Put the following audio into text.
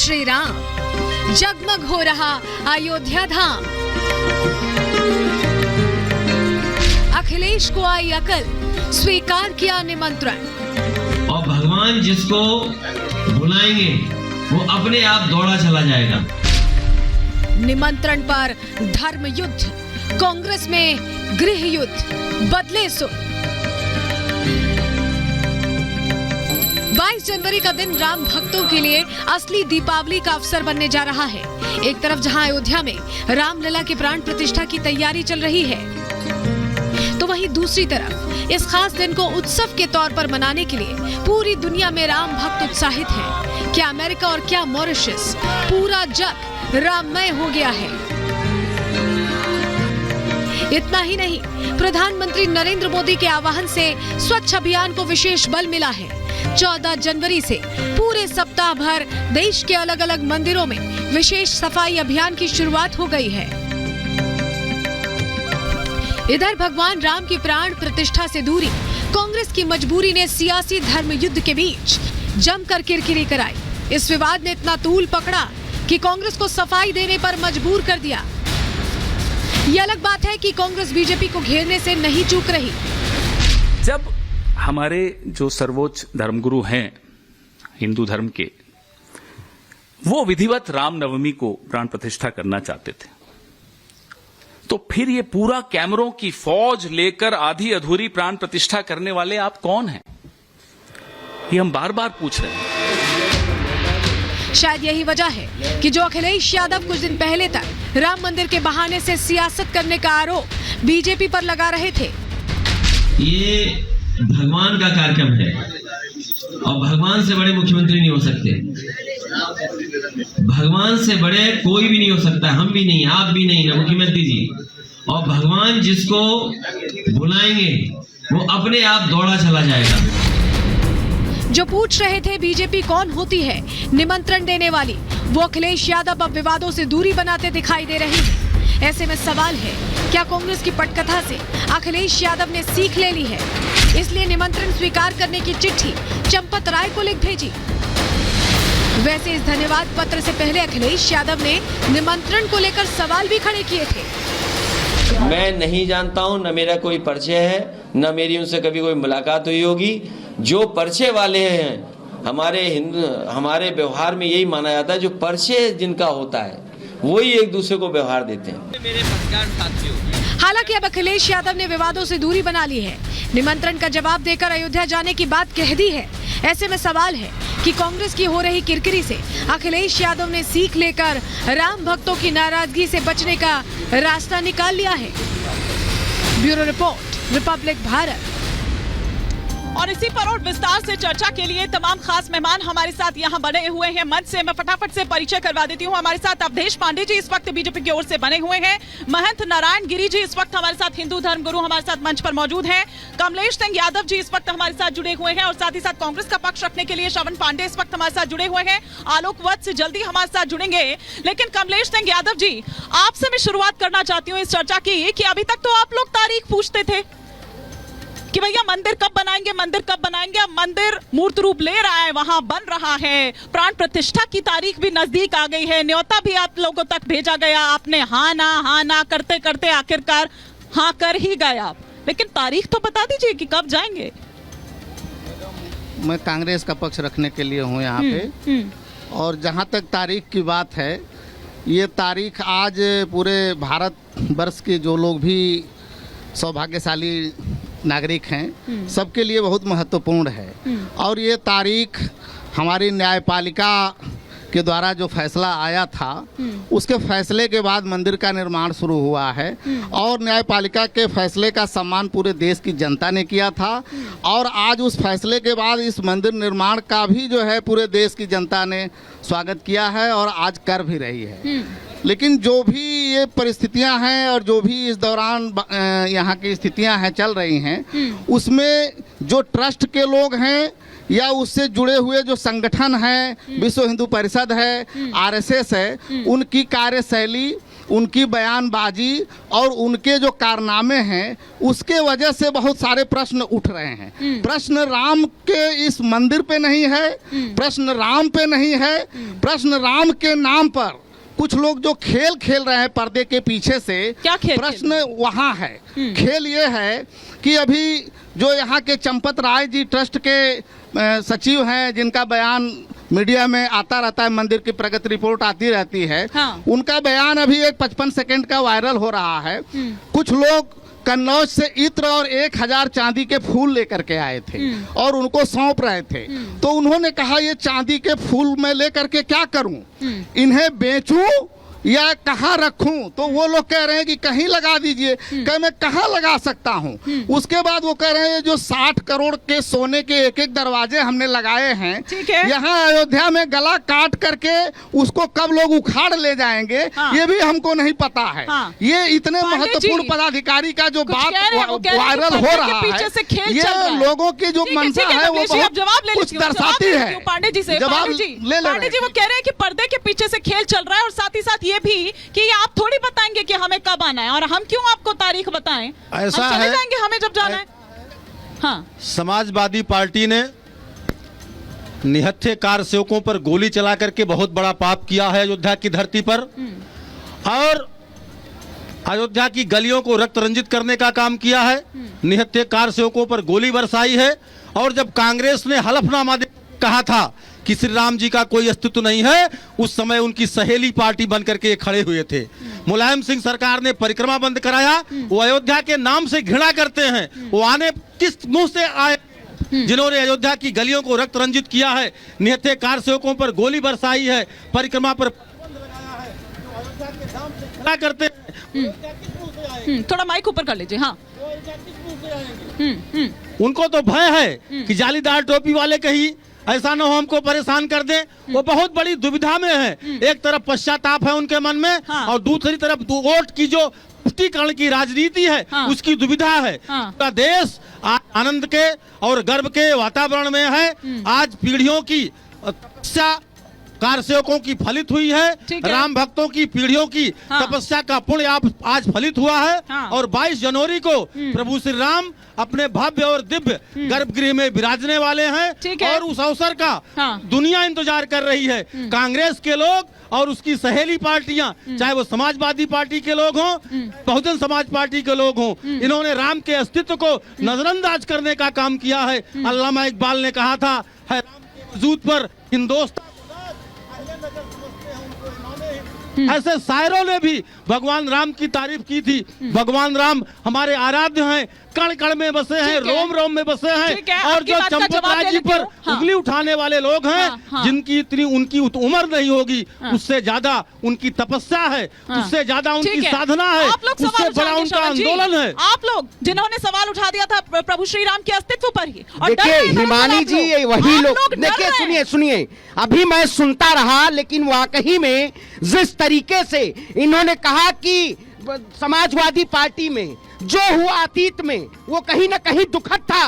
श्री राम, जगमग हो रहा अयोध्या धाम। अखिलेश को आई अकल, स्वीकार किया निमंत्रण। और भगवान जिसको बुलाएंगे वो अपने आप दौड़ा चला जाएगा। निमंत्रण पर धर्म युद्ध, कांग्रेस में गृह युद्ध, बदले सुर। 22 जनवरी का दिन राम भक्तों के लिए असली दीपावली का अवसर बनने जा रहा है। एक तरफ जहां अयोध्या में रामलला की प्राण प्रतिष्ठा की तैयारी चल रही है, तो वहीं दूसरी तरफ इस खास दिन को उत्सव के तौर पर मनाने के लिए पूरी दुनिया में राम भक्त उत्साहित हैं। क्या अमेरिका और क्या मॉरिशस, पूरा जग राममय हो गया है। इतना ही नहीं, प्रधानमंत्री नरेंद्र मोदी के आह्वान से स्वच्छ अभियान को विशेष बल मिला है। 14 जनवरी से पूरे सप्ताह भर देश के अलग अलग मंदिरों में विशेष सफाई अभियान की शुरुआत हो गई है। इधर भगवान राम की प्राण प्रतिष्ठा से दूरी, कांग्रेस की मजबूरी ने सियासी धर्म युद्ध के बीच जमकर किरकिरी कराई। इस विवाद ने इतना तूल पकड़ा कि कांग्रेस को सफाई देने पर मजबूर कर दिया। ये अलग बात है कि कांग्रेस बीजेपी को घेरने से नहीं चूक रही। जब हमारे जो सर्वोच्च धर्मगुरु हैं हिंदू धर्म के, वो विधिवत रामनवमी को प्राण प्रतिष्ठा करना चाहते थे, तो फिर ये पूरा कैमरों की फौज लेकर आधी अधूरी प्राण प्रतिष्ठा करने वाले आप कौन हैं? ये हम बार बार पूछ रहे हैं। शायद यही वजह है कि जो अखिलेश यादव कुछ दिन पहले तक राम मंदिर के बहाने से सियासत करने का आरोप बीजेपी पर लगा रहे थे। ये भगवान का कार्यक्रम है और भगवान से बड़े मुख्यमंत्री नहीं हो सकते। भगवान से बड़े कोई भी नहीं हो सकता, हम भी नहीं, आप भी नहीं, ना मुख्यमंत्री जी। और भगवान जिसको बुलाएंगे वो अपने आप दौड़ा चला जाएगा। जो पूछ रहे थे बीजेपी कौन होती है निमंत्रण देने वाली, वो अखिलेश यादव अब विवादों से दूरी बनाते दिखाई दे रहे हैं। ऐसे में सवाल है, क्या कांग्रेस की पटकथा से अखिलेश यादव ने सीख ले ली है, इसलिए निमंत्रण स्वीकार करने की चिट्ठी चंपत राय को लिख भेजी? वैसे इस धन्यवाद पत्र से पहले अखिलेश यादव ने निमंत्रण को लेकर सवाल भी खड़े किए थे। मैं नहीं जानता हूं, न मेरा कोई परिचय है, न मेरी उनसे कभी कोई मुलाकात हुई होगी। जो परिचय वाले हैं, हमारे व्यवहार में यही माना जाता है, जो परिचय जिनका होता है वही एक दूसरे को व्यवहार देते हैं। मेरे पत्रकार साथियों, हालांकि अब अखिलेश यादव ने विवादों से दूरी बना ली है, निमंत्रण का जवाब देकर अयोध्या जाने की बात कह दी है। ऐसे में सवाल है कि कांग्रेस की हो रही किरकिरी से अखिलेश यादव ने सीख लेकर राम भक्तों की नाराजगी से बचने का रास्ता निकाल लिया है। Bureau report, Republic Bharat. और इसी पर और विस्तार से चर्चा के लिए तमाम खास मेहमान हमारे साथ यहाँ बने हुए हैं। मंच से मैं फटाफट से परिचय करवा देती हूँ। हमारे साथ अवधेश पांडे जी इस वक्त बीजेपी की ओर से बने हुए हैं। महंत नारायण गिरी जी इस वक्त हमारे साथ हिंदू धर्म गुरु हमारे साथ मंच पर मौजूद हैं। कमलेश सिंह यादव जी इस वक्त हमारे साथ जुड़े हुए हैं और साथ ही साथ कांग्रेस का पक्ष रखने के लिए श्रवण पांडे इस वक्त हमारे साथ जुड़े हुए हैं। आलोक वत्स जल्दी हमारे साथ जुड़ेंगे। लेकिन कमलेश सिंह यादव जी, आपसे मैं शुरुआत करना चाहती हूँ इस चर्चा की कि अभी तक तो आप लोग तारीख पूछते थे कि भैया मंदिर कब बनाएंगे, मंदिर कब बनाएंगे। अब मंदिर मूर्त रूप ले रहा है, वहां बन रहा है, प्राण प्रतिष्ठा की तारीख भी नजदीक आ गई है, न्योता भी आप लोगों तक भेजा गया। आपने हाँ ना करते करते आखिरकार हाँ कर ही गए आप। लेकिन तारीख तो बता दीजिए कि कब जाएंगे। मैं कांग्रेस का पक्ष रखने के लिए हूँ यहाँ पे, और जहाँ तक तारीख की बात है, ये तारीख आज पूरे भारत वर्ष के जो लोग भी सौभाग्यशाली नागरिक हैं, सबके लिए बहुत महत्वपूर्ण है। और ये तारीख हमारी न्यायपालिका के द्वारा जो फैसला आया था, उसके फैसले के बाद मंदिर का निर्माण शुरू हुआ है। और न्यायपालिका के फैसले का सम्मान पूरे देश की जनता ने किया था, और आज उस फैसले के बाद इस मंदिर निर्माण का भी जो है पूरे देश की जनता ने स्वागत किया है और आज कर भी रही है। लेकिन जो भी ये परिस्थितियां हैं और जो भी इस दौरान यहाँ की स्थितियां हैं चल रही हैं, उसमें जो ट्रस्ट के लोग हैं या उससे जुड़े हुए जो संगठन हैं, विश्व हिंदू परिषद है, आरएसएस है, उनकी कार्यशैली उनकी बयानबाजी और उनके जो कारनामे हैं उसके वजह से बहुत सारे प्रश्न उठ रहे हैं। प्रश्न राम के इस मंदिर पे नहीं है, प्रश्न राम पे नहीं है, प्रश्न राम के नाम पर कुछ लोग जो खेल खेल रहे हैं पर्दे के पीछे से, क्या खेल प्रश्न वहाँ है। खेल ये है कि अभी जो यहाँ के चंपत राय जी ट्रस्ट के सचिव हैं, जिनका बयान मीडिया में आता रहता है, मंदिर की प्रगति रिपोर्ट आती रहती है, हाँ। उनका बयान अभी एक 55 सेकंड का वायरल हो रहा है। कुछ लोग कन्नौज से इत्र और 1000 चांदी के फूल लेकर के आए थे और उनको सौंप रहे थे। तो उन्होंने कहा ये चांदी के फूल मैं लेकर के क्या करूं, इन्हें बेचूं या कहाँ रखूं? तो वो लोग कह रहे हैं कि कहीं लगा दीजिए। कह मैं कहाँ लगा सकता हूं? उसके बाद वो कह रहे हैं जो 60 करोड़ के सोने के एक एक दरवाजे हमने लगाए हैं, ठीक है। यहाँ अयोध्या में गला काट करके उसको कब लोग उखाड़ ले जाएंगे, हाँ। ये भी हमको नहीं पता है। हाँ। ये इतने पांडे महत्वपूर्ण जी, पदाधिकारी का जो कुछ बात कह रहे हैं, वो कह रहे हैं कि वायरल हो पर्दे के रहा पीछे से खेल है, चल रहा ये है। लोगों की जो ठीक है, मंशा ठीक है, है वो कमलेश जी, आप जवाब बहुत ले कुछ लीजिए, दर्शाती जवाब ले है। लीजिए पांडे जी से। जवाब पांडे जी, ले ले पांडे जी वो कह रहे हैं कि पर्दे के पीछे से खेल चल रहा है और साथ ही साथ ये भी कि ये आप थोड़ी बताएंगे कि हमें कब आना है और हम क्यों आपको तारीख बताएं। ऐसा हम चले है, जाएंगे हमें जब जाना है। हाँ, समाजवादी पार्टी ने निहत्थे कार सेवकों पर गोली चला करके बहुत बड़ा पाप किया है अयोध्या की धरती पर, और अयोध्या की गलियों को रक्त रंजित करने का काम किया है। निहत्थे कार सेवकों पर गोली बरसाई है। और जब कांग्रेस ने हलफनामा दे कहा था कि श्री राम जी का कोई अस्तित्व नहीं है, उस समय उनकी सहेली पार्टी बन करके खड़े हुए थे। मुलायम सिंह सरकार ने परिक्रमा बंद कराया। वो अयोध्या के नाम से घृणा करते हैं। वो आने किस मुंह से आए जिन्होंने अयोध्या की गलियों को रक्त रंजित किया है, निहत्थे कार सेवकों पर गोली बरसाई है, परिक्रमा पर घृणा करते हैं। थोड़ा माइक ऊपर कर लीजिए। हाँ, उनको तो भय है कि जालीदार टोपी वाले कहीं ऐसा न हो हमको परेशान कर दे। वो बहुत बड़ी दुविधा में है। एक तरफ पश्चाताप है उनके मन में, हाँ। और दूसरी तरफ वोट की जो पुष्टिकरण की राजनीति है, हाँ। उसकी दुविधा है। हाँ। पूरा देश आनंद के और गर्व के वातावरण में है। आज पीढ़ियों की तपस्या कार सेवकों की फलित हुई है। ठीक है। राम भक्तों की पीढ़ियों की हाँ। तपस्या का पुण्य आज फलित हुआ है। हाँ। और 22 जनवरी को प्रभु श्री राम अपने भव्य और दिव्य गर्भगृह में विराजने वाले हैं। ठीक है। और उस अवसर का हाँ। दुनिया इंतजार कर रही है। कांग्रेस के लोग और उसकी सहेली पार्टियां, चाहे वो समाजवादी पार्टी के लोग हों, बहुजन समाज पार्टी के लोग हों, इन्होंने राम के अस्तित्व को नजरअंदाज करने का काम किया है। अल्लामा इकबाल ने कहा था, है राम के वजूद पर हिंदुस्तान। ऐसे शायरों ने भी भगवान राम की तारीफ की थी। भगवान राम हमारे आराध्य हैं, कण कण में बसे हैं, ठीक है। रोम रोम में बसे ठीक है, हैं। और आपकी जो बात का चंपत जवाब राय ले जी लेती पर हूँ। हाँ। उंगली उठाने वाले लोग हैं, हाँ, हाँ। जिनकी इतनी उनकी उम्र नहीं होगी, उससे ज्यादा उनकी तपस्या है, हाँ। उससे ज्यादा उनकी ठीक है। साधना है, आप लोग सवाल उससे बड़ा उठाएंगे, उनका शरद जी। आंदोलन है। आप लोग जिन्होंने सवाल उठा दिया था प्रभु श्री राम के अस्तित्व पर ही, और डर देखिए रहे हैं दरअसल हिमानी आप जी, लोग। वही आप लोग डर देखिए, रहे हैं। सुनिए अभी मैं सुनता रहा, लेकिन वाकई में जिस तरीके से इन्होंने कहा कि समाजवादी पार्टी में जो हुआ अतीत में वो कहीं ना कहीं दुखद था।